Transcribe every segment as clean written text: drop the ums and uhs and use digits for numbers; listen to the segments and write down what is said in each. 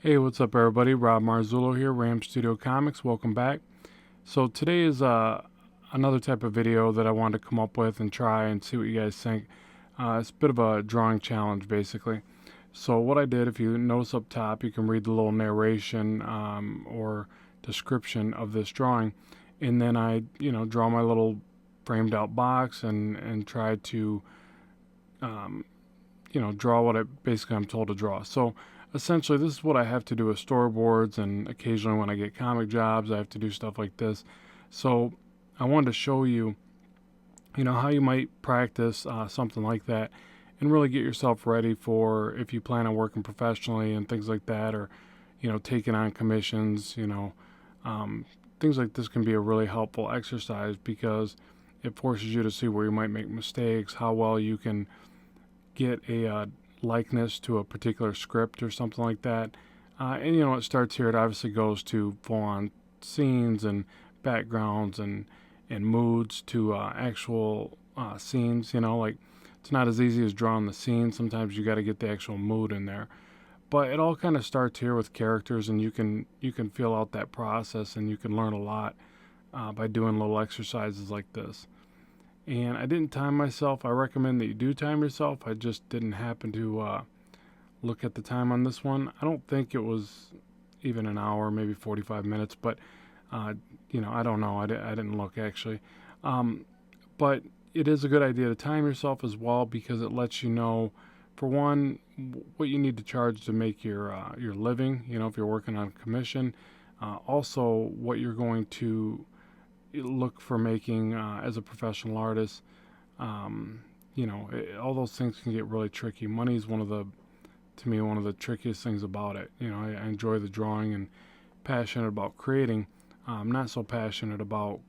Hey, what's up, everybody? Rob Marzullo here, Ram Studio Comics. Welcome back. So today is another type of video that I wanted to come up with and try and see what you guys think. It's a bit of a drawing challenge, basically. So what I did, if you notice up top, you can read the little narration or description of this drawing, and then I, draw my little framed out box and try to um, draw what I'm told to draw. So essentially, this is what I have to do with storyboards, and occasionally when I get comic jobs, I have to do stuff like this. So I wanted to show you, how you might practice something like that and really get yourself ready for if you plan on working professionally and things like that, or, taking on commissions, um, things like this can be a really helpful exercise because it forces you to see where you might make mistakes, how well you can get a likeness to a particular script or something like that. And it starts here. It obviously goes to full-on scenes and backgrounds and moods to actual scenes. Like it's not as easy as drawing the scene. Sometimes you got to get the actual mood in there. But it all kind of starts here with characters, and you can feel out that process, and you can learn a lot by doing little exercises like this. And I didn't time myself. I recommend that you do time yourself. I just didn't happen to look at the time on this one. I don't think it was even an hour, maybe 45 minutes, but I don't know. I didn't look actually. Um, but it is a good idea to time yourself as well because it lets you know, for one, what you need to charge to make your living. If you're working on commission, also what you're going to look for making as a professional artist. All those things can get really tricky. Money is to me, one of the trickiest things about it. I enjoy the drawing and passionate about creating. I'm not so passionate about,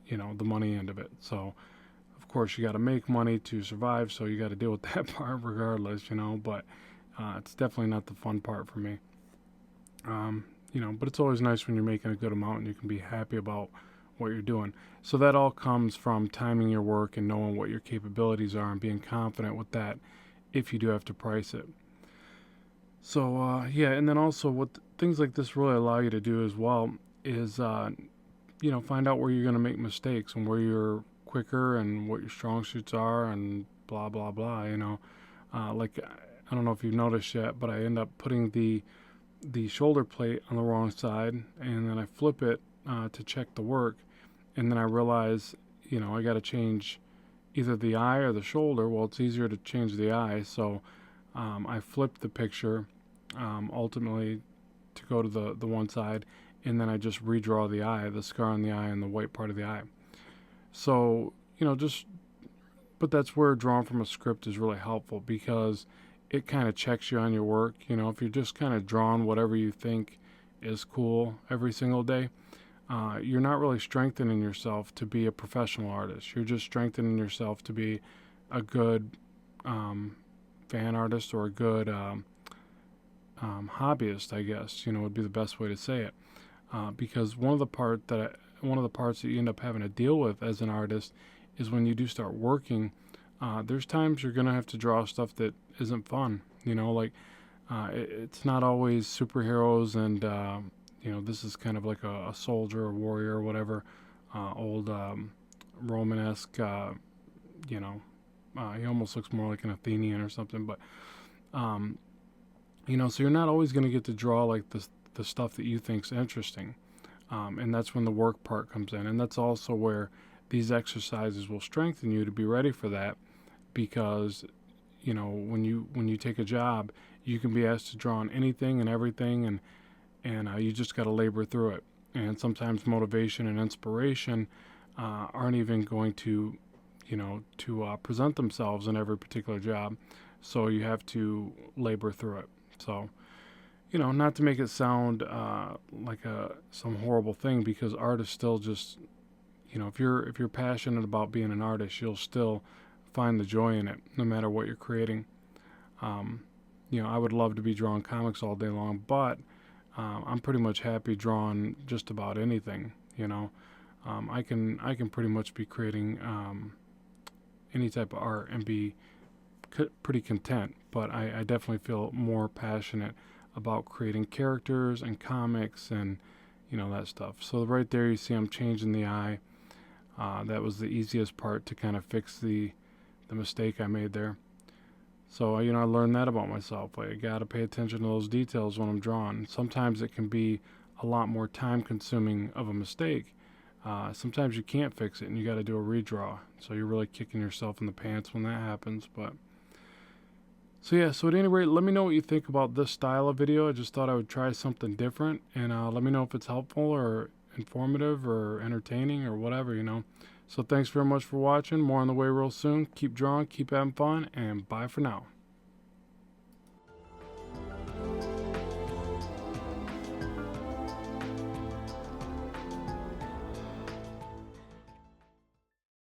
the money end of it. So, of course, you got to make money to survive. So you got to deal with that part regardless, But it's definitely not the fun part for me. But it's always nice when you're making a good amount and you can be happy about what you're doing. So that all comes from timing your work and knowing what your capabilities are and being confident with that if you do have to price it. So yeah, and then also what things like this really allow you to do as well is find out where you're going to make mistakes and where you're quicker and what your strong suits are and blah blah blah. Like I don't know if you've noticed yet, but I end up putting the shoulder plate on the wrong side, and then I flip it to check the work, and then I realize, I got to change either the eye or the shoulder. Well, it's easier to change the eye, so I flipped the picture ultimately to go to the one side, and then I just redraw the eye, the scar on the eye, and the white part of the eye. So but that's where drawing from a script is really helpful because it kind of checks you on your work. If you're just kind of drawing whatever you think is cool every single day, you're not really strengthening yourself to be a professional artist. You're just strengthening yourself to be a good fan artist or a good hobbyist, I guess. Would be the best way to say it. Because one of the parts that you end up having to deal with as an artist is when you do start working. There's times you're gonna have to draw stuff that isn't fun. Like it's not always superheroes and this is kind of like a soldier or warrior or whatever, old Romanesque. He almost looks more like an Athenian or something. But um, so you're not always going to get to draw like the stuff that you think's interesting, and that's when the work part comes in, and that's also where these exercises will strengthen you to be ready for that, because when you take a job, you can be asked to draw on anything and everything, and you just got to labor through it. And sometimes motivation and inspiration aren't even going to, present themselves in every particular job. So you have to labor through it. So, not to make it sound like some horrible thing, because art is still just, if you're passionate about being an artist, you'll still find the joy in it, no matter what you're creating. Um, I would love to be drawing comics all day long, but I'm pretty much happy drawing just about anything. I can pretty much be creating any type of art and be pretty content. But I definitely feel more passionate about creating characters and comics and that stuff. So right there you see I'm changing the eye. That was the easiest part to kind of fix the mistake I made there. So I learned that about myself. I got to pay attention to those details when I'm drawing. Sometimes it can be a lot more time consuming of a mistake. Sometimes you can't fix it and you got to do a redraw. So you're really kicking yourself in the pants when that happens. But so yeah, so at any rate, let me know what you think about this style of video. I just thought I would try something different, and let me know if it's helpful or informative or entertaining or whatever. So thanks very much for watching. More on the way real soon. Keep drawing, keep having fun, and bye for now.